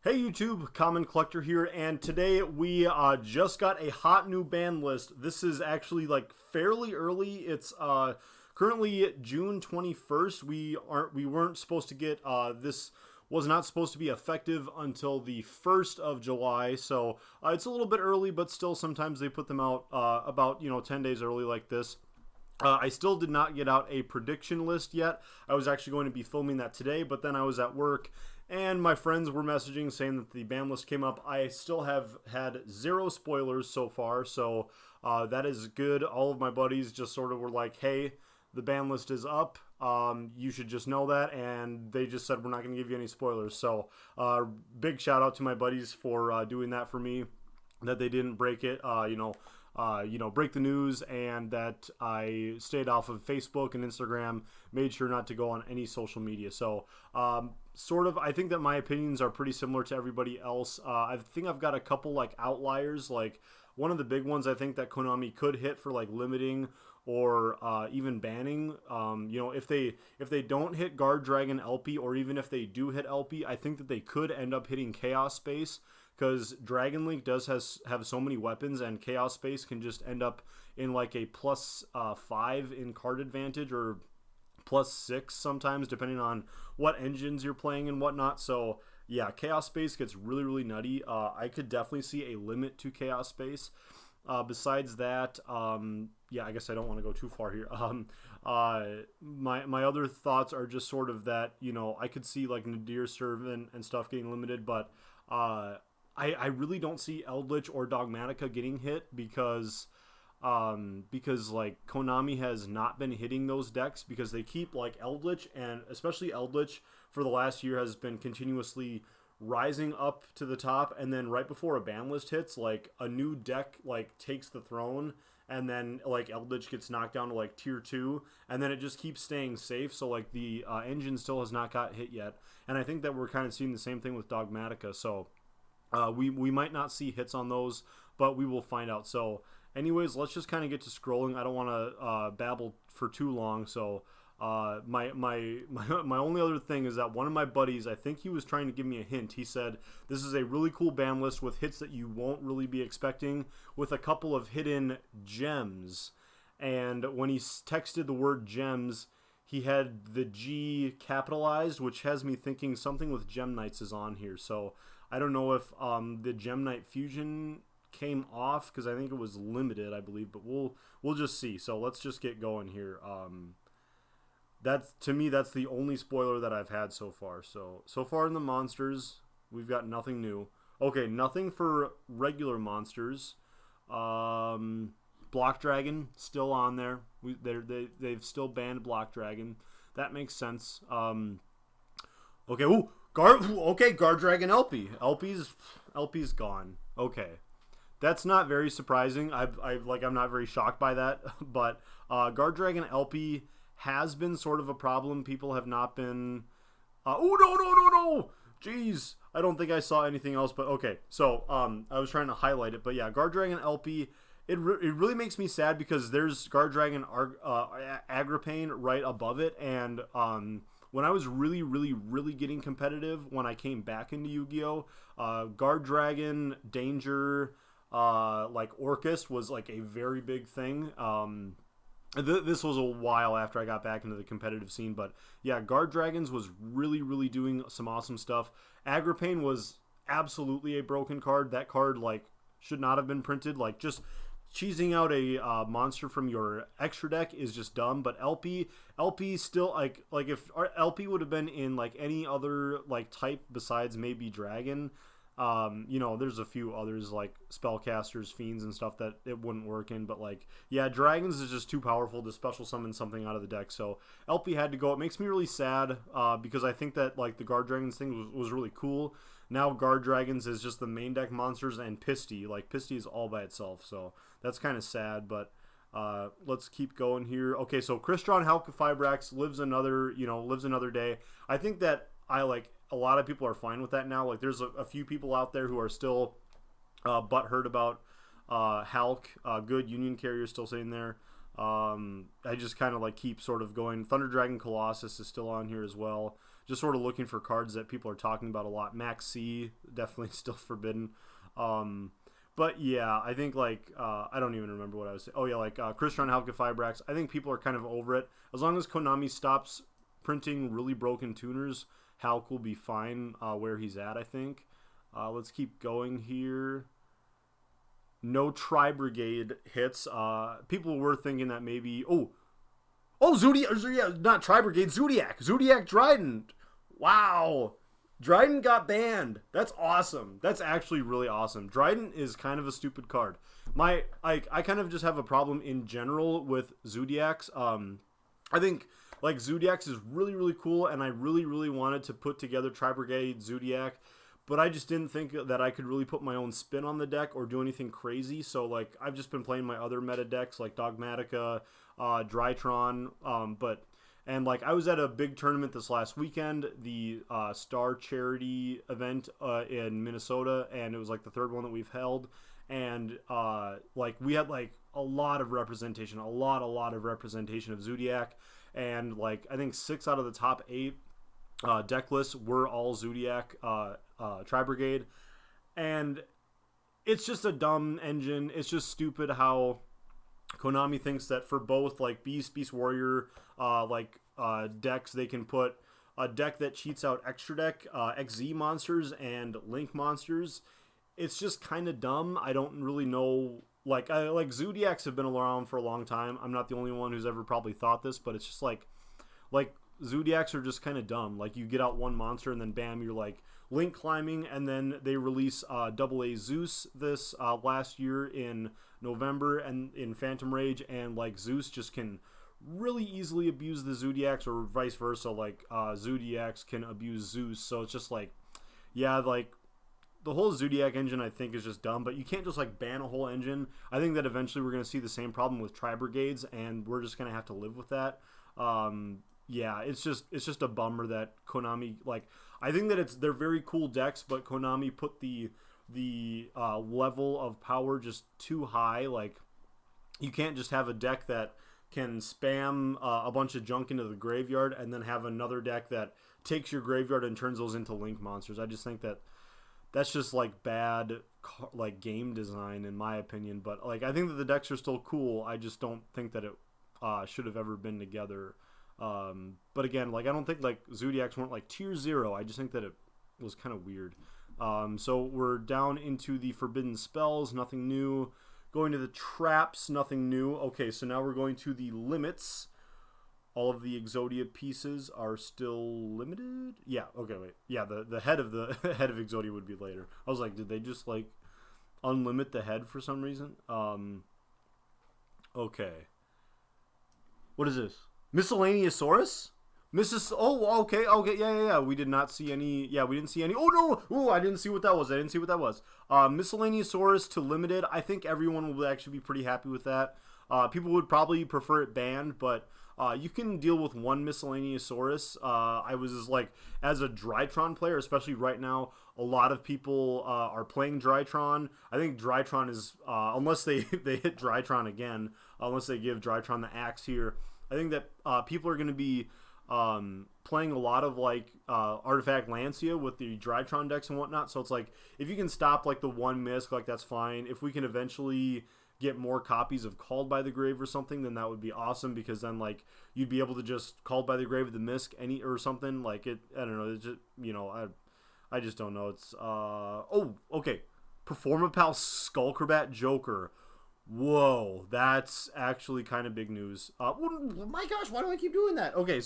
Hey YouTube, Common Collector here, and today we just got a hot new ban list. This is actually like fairly early. It's currently June 21st. We weren't supposed to get this was not supposed to be effective until the 1st of July. So it's a little bit early, but still sometimes they put them out about 10 days early like this. I still did not get out a prediction list yet. I was actually going to be filming that today, but then I was at work and my friends were messaging saying that the ban list came up. I still have had 0 spoilers so far, so that is good. All of my buddies just sort of were like, hey, the ban list is up. You should just know that, and they just said we're not going to give you any spoilers. So big shout out to my buddies for doing that for me, that they didn't break it, break the news, and that I stayed off of Facebook and Instagram, made sure not to go on any social media. So I think that my opinions are pretty similar to everybody else. I think I've got a couple like outliers. Like one of the big ones I think that Konami could hit for like limiting or even banning. If they don't hit Guard Dragon LP, or even if they do hit LP, I think that they could end up hitting Chaos Space, because Dragon Link does have so many weapons, and Chaos Space can just end up in like a +5 in card advantage, or +6 sometimes, depending on what engines you're playing and whatnot. So yeah, Chaos Space gets really, really nutty. I could definitely see a limit to Chaos Space. Besides that, I guess I don't want to go too far here. My other thoughts are just sort of that, I could see like Nadir Servant and stuff getting limited, but I really don't see Eldritch or Dogmatica getting hit because like Konami has not been hitting those decks, because they keep like Eldritch, and especially Eldritch for the last year has been continuously rising up to the top, and then right before a ban list hits, like a new deck like takes the throne, and then like Eldritch gets knocked down to like tier 2, and then it just keeps staying safe. So like the engine still has not got hit yet, and I think that we're kind of seeing the same thing with Dogmatica. So we might not see hits on those, but we will find out. So anyways, let's just kind of get to scrolling. I don't want to babble for too long. So my only other thing is that one of my buddies, I think he was trying to give me a hint. He said this is a really cool ban list with hits that you won't really be expecting, with a couple of hidden gems. And when he texted the word gems, he had the G capitalized, which has me thinking something with Gem Knights is on here. So I don't know if the Gem Knight fusion came off, because I think it was limited, I believe, but we'll just see. So let's just get going here. To me, that's the only spoiler that I've had so far. So far in the monsters, we've got nothing new. Okay, nothing for regular monsters. Block Dragon still on there. They've still banned Block Dragon. That makes sense. Okay. Ooh, Guard Dragon LP. LP's gone. Okay. That's not very surprising. I'm not very shocked by that, but Guard Dragon LP has been sort of a problem. People have not been no. Jeez. I don't think I saw anything else, but okay. So, I was trying to highlight it, but yeah, Guard Dragon LP, it really makes me sad, because there's Guard Dragon Agripane right above it, and when I was really, really, really getting competitive, when I came back into Yu-Gi-Oh, Guard Dragon, Danger, like Orcust was like a very big thing. This was a while after I got back into the competitive scene, but yeah, Guard Dragons was really, really doing some awesome stuff. Agripane was absolutely a broken card. That card like should not have been printed. Like, just cheesing out a monster from your extra deck is just dumb. But LP still, like if our LP would have been in like any other like type besides maybe Dragon, there's a few others like spellcasters, fiends, and stuff that it wouldn't work in, but like, yeah, dragons is just too powerful to special summon something out of the deck. So LP had to go. It makes me really sad, because I think that like the Guard Dragons thing was really cool. Now Guard Dragons is just the main deck monsters, and Pisty, like Pisty is all by itself, so that's kind of sad. But let's keep going here. Okay, so Crystron Halqifibrax lives another day. I think that a lot of people are fine with that now. Like, there's a few people out there who are still butthurt about Hulk. Good Union Carrier still sitting there. I just kind of like keep sort of going. Thunder Dragon Colossus is still on here as well. just sort of looking for cards that people are talking about a lot. Max C, definitely still forbidden. But yeah, I think like I don't even remember what I was saying. Oh yeah, like Crystron Halka Fibrax. I think people are kind of over it. As long as Konami stops printing really broken tuners, Halk will be fine where he's at, I think. Let's keep going here. No Tri-Brigade hits. People were thinking that maybe... Zodiac, not Tri-Brigade, Zodiac Dryden. Wow. Dryden got banned. That's awesome. That's actually really awesome. Dryden is kind of a stupid card. I kind of just have a problem in general with Zodiacs. I think like Zodiacs is really, really cool, and I really, really wanted to put together Tri-Brigade Zodiac, but I just didn't think that I could really put my own spin on the deck or do anything crazy. So like I've just been playing my other meta decks like Dogmatica, Drytron, and like I was at a big tournament this last weekend, the Star Charity event in Minnesota, and it was like the third one that we've held, and like we had like a lot of representation of Zodiac, and like I think 6 out of the top 8 deck lists were all Zodiac Tri-Brigade, and it's just a dumb engine. It's just stupid how Konami thinks that for both like Beast Warrior decks, they can put a deck that cheats out Extra Deck, XZ monsters, and Link monsters. It's just kind of dumb. I don't really know. Like Zodiacs have been around for a long time. I'm not the only one who's ever probably thought this, but it's just like Zodiacs are just kind of dumb. Like you get out one monster and then bam, you're like Link climbing, and then they release AA Zeus this last year in November and in Phantom Rage, and like Zeus just can really easily abuse the Zodiacs, or vice versa, like Zodiacs can abuse Zeus. So it's just like, yeah, like the whole Zodiac engine I think is just dumb, but you can't just like ban a whole engine. I think that eventually we're going to see the same problem with Tri-Brigades, and we're just going to have to live with that. Yeah, it's just a bummer that Konami, like, I think that they're very cool decks, but Konami put the level of power just too high. Like, you can't just have a deck that can spam a bunch of junk into the graveyard and then have another deck that takes your graveyard and turns those into Link monsters. I just think that that's just like bad like game design in my opinion. But like I think that the decks are still cool. I just don't think that it should have ever been together. But again, like I don't think like Zodiacs weren't like tier 0. I just think that it was kind of weird. So we're down into the forbidden spells, nothing new. Going to the traps, nothing new. Okay, so now we're going to the limits. All of the Exodia pieces are still limited. Yeah. Okay. Wait. Yeah. The head of the head of Exodia would be later. I was like, did they just like unlimit the head for some reason? Okay. What is this? Miscellaneousaurus? Oh, okay. Yeah. We did not see any. Yeah, we didn't see any. Oh no! Oh, I didn't see what that was. Miscellaneousaurus to limited. I think everyone will actually be pretty happy with that. People would probably prefer it banned, but you can deal with one Miscellaneousaurus. I was like, as a Drytron player, especially right now, a lot of people are playing Drytron. I think Drytron is, unless they hit Drytron again, unless they give Drytron the axe here, I think that people are going to be playing a lot of like Artifact Lancia with the Drytron decks and whatnot. So it's like, if you can stop like the one misc, like that's fine. If we can eventually get more copies of Called by the Grave or something, then that would be awesome, because then like you'd be able to just Called by the Grave the misc any or something like it. I don't know. It's just, you know, I just don't know. It's okay. Performapal Skullcrabat Joker. Whoa, that's actually kind of big news. My gosh, why do I keep doing that? Okay,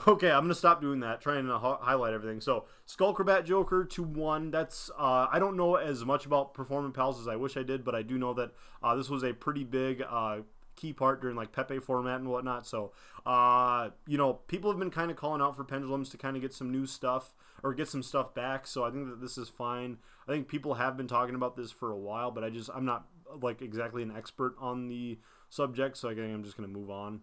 I'm gonna stop doing that, trying to highlight everything. So Skullcrabat Joker to 1. That's I don't know as much about Performapals as I wish I did, but I do know that this was a pretty big key part during like Pepe format and whatnot. So you know, people have been kind of calling out for Pendulums to kind of get some new stuff or get some stuff back. So I think that this is fine. I think people have been talking about this for a while, but I'm not like exactly an expert on the subject, so I think I'm just gonna move on.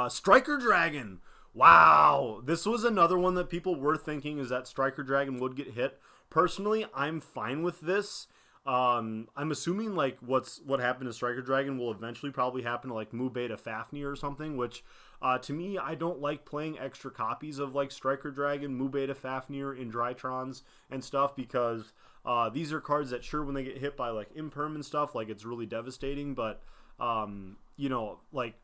Striker Dragon. Wow, this was another one that people were thinking is that Striker Dragon would get hit. Personally, I'm fine with this. I'm assuming like what happened to Striker Dragon will eventually probably happen to like Mu Beta Fafnir or something, which To me, I don't like playing extra copies of like Striker Dragon, Mubeta Fafnir, and Drytrons and stuff because these are cards that sure when they get hit by like Imperm and stuff, like it's really devastating. But you know, like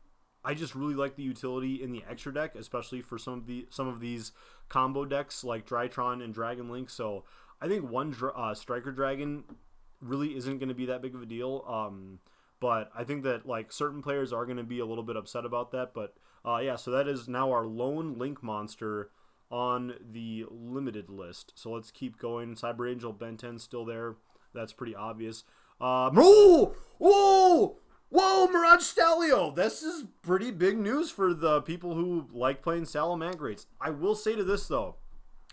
I just really like the utility in the extra deck, especially for some of these combo decks like Drytron and Dragon Link. So I think one Striker Dragon really isn't going to be that big of a deal. But I think that like certain players are going to be a little bit upset about that. But yeah, so that is now our lone Link monster on the limited list. So let's keep going. Cyber Angel Ben 10 still there. That's pretty obvious. Oh! Whoa, Mirage Stalio! This is pretty big news for the people who like playing Salamangreats. I will say to this, though,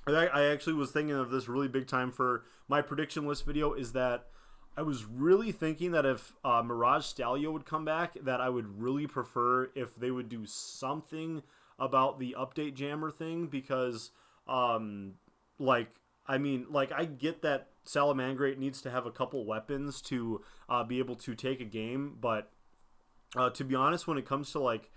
I actually was thinking of this really big time for my prediction list video, is that I was really thinking that if Mirage Stalio would come back, that I would really prefer if they would do something about the update jammer thing, because, like, I mean, like, I get that Salamangreat needs to have a couple weapons to be able to take a game, but to be honest, when it comes to like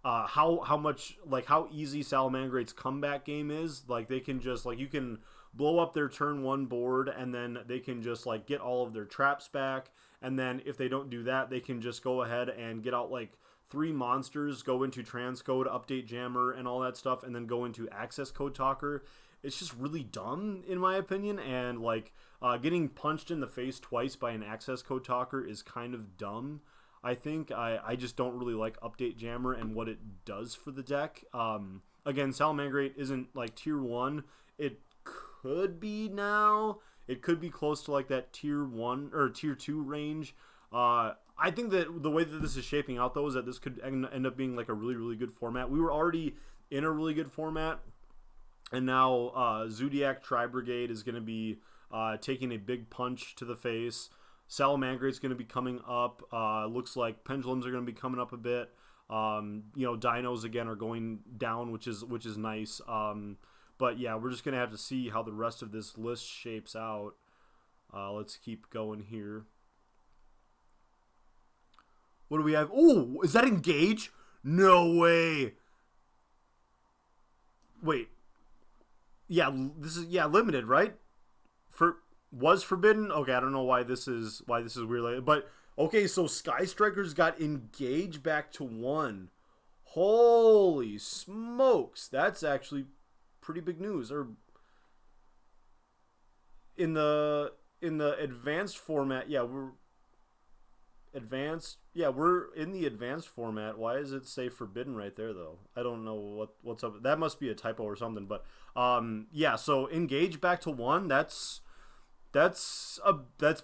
how much, like how easy Salamangrate's comeback game is, like they can just like, you can blow up their turn 1 board and then they can just like get all of their traps back, and then if they don't do that, they can just go ahead and get out like 3 monsters, go into transcode, update jammer, and all that stuff, and then go into access code talker. It's just really dumb in my opinion, and like getting punched in the face twice by an access code talker is kind of dumb. I think I just don't really like update jammer and what it does for the deck. Again, Salamangreat isn't like tier 1. It could be now. It could be close to like that tier 1 or tier 2 range. I think that the way that this is shaping out, though, is that this could end up being like a really, really good format. We were already in a really good format, and now Zodiac Tri-Brigade is going to be taking a big punch to the face. Salamangrate's going to be coming up. Looks like Pendulums are going to be coming up a bit. You know, Dinos again are going down, which is nice. But yeah, we're just going to have to see how the rest of this list shapes out. Let's keep going here. What do we have? Oh, is that Engage? No way. Wait. Yeah, this is limited, right? Was forbidden. Okay, I don't know why this is weird, but okay, so Sky Strikers got Engage back to 1. Holy smokes, that's actually pretty big news. Or in the advanced format, we're in the advanced format. Why does it say forbidden right there though? I don't know what's up. That must be a typo or something. But yeah, so Engage back to 1. That's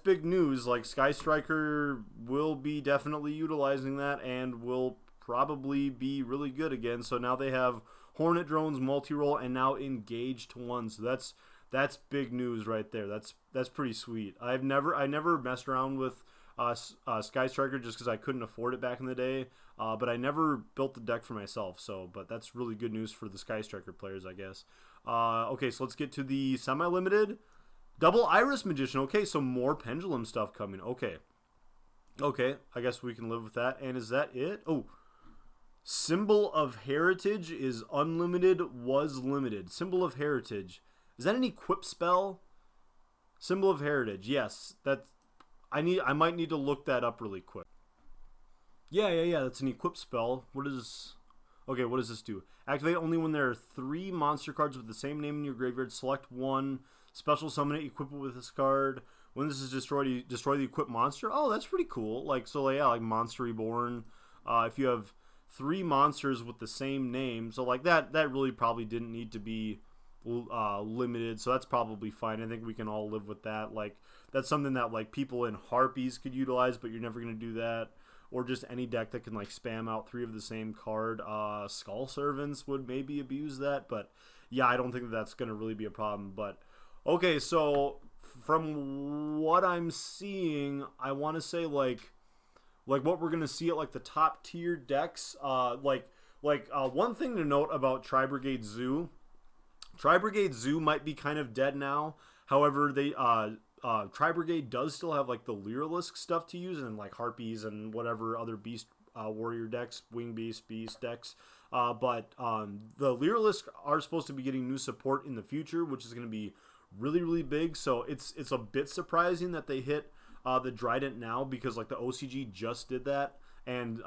big news. Like Sky Striker will be definitely utilizing that and will probably be really good again. So now they have Hornet Drones, multi-roll, and now Engage to 1. So that's big news right there. That's pretty sweet. I never messed around with Sky Striker just because I couldn't afford it back in the day. But I never built the deck for myself. But that's really good news for the Sky Striker players, I guess. Okay, so let's get to the semi-limited. Double Iris Magician. Okay, so more Pendulum stuff coming. Okay, I guess we can live with that. And is that it? Oh, Symbol of Heritage is unlimited, was limited. Symbol of Heritage. Is that an equip spell? Symbol of Heritage. Yes, I might need to look that up really quick. Yeah. That's an equip spell. What does this do? Activate only when there are 3 monster cards with the same name in your graveyard. Select 1. Special summon it, equip it with this card. When this is destroyed, you destroy the equipped monster. Oh, that's pretty cool. Like Monster Reborn. If you have 3 monsters with the same name, so like that really probably didn't need to be limited. So that's probably fine. I think we can all live with that. Like that's something that like people in Harpies could utilize, but you're never gonna do that. Or just any deck that can like spam out 3 of the same card. Skull Servants would maybe abuse that, but yeah, I don't think that's gonna really be a problem. But okay, so from what I'm seeing, I want to say like what we're gonna see at like the top tier decks. One thing to note about Tri-Brigade Zoo. Tri-Brigade Zoo might be kind of dead now. However, they Tri-Brigade does still have like the Lyralisk stuff to use, and like Harpies and whatever other Beast Warrior decks, Wing Beast decks. But the Lyralisk are supposed to be getting new support in the future, which is going to be really, really big. So it's a bit surprising that they hit the Trident now, because like the OCG just did that, and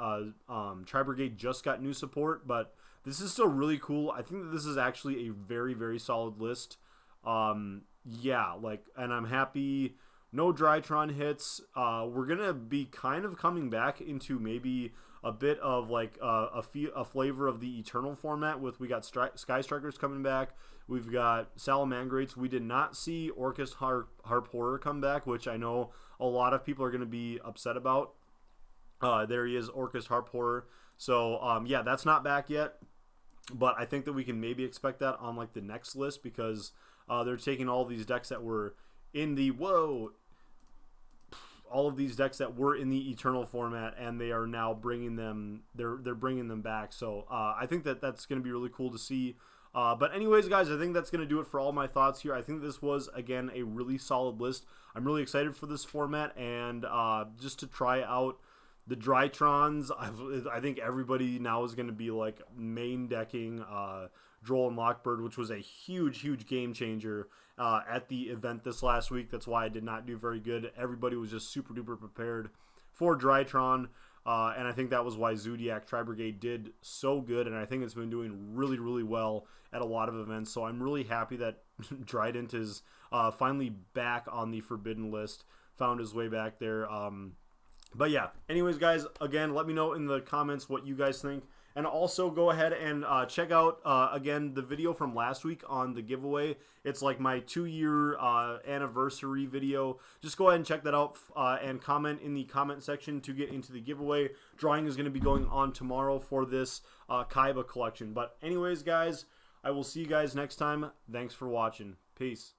Tri-Brigade just got new support. But this is still really cool. I think that this is actually a very, very solid list. Yeah, like, and I'm happy. No Drytron hits. We're gonna be kind of coming back into maybe a bit of like a flavor of the Eternal format. We got Sky Strikers coming back. We've got Salamangrates. We did not see Orcust Harp Horror come back, which I know a lot of people are gonna be upset about. There he is, Orcust Harp Horror. So yeah, that's not back yet, but I think that we can maybe expect that on like the next list, because they're taking all these decks that were in the all of these decks that were in the Eternal format, and they are now bringing them. They're bringing them back. So I think that that's going to be really cool to see. But anyways, guys, I think that's going to do it for all my thoughts here. I think this was, again, a really solid list. I'm really excited for this format, and just to try out the Drytrons. I think everybody now is going to be like main decking Droll and Lockbird, which was a huge, huge game changer at the event this last week. That's why I did not do very good. Everybody was just super duper prepared for Drytron, and I think that was why Zodiac Tri-Brigade did so good, and I think it's been doing really, really well at a lot of events. So I'm really happy that Trident is finally back on the Forbidden list, found his way back there. But yeah, anyways, guys, again, let me know in the comments what you guys think. And also go ahead and check out, again, the video from last week on the giveaway. It's like my 2-year anniversary video. Just go ahead and check that out and comment in the comment section to get into the giveaway. Drawing is going to be going on tomorrow for this Kaiba collection. But anyways, guys, I will see you guys next time. Thanks for watching. Peace.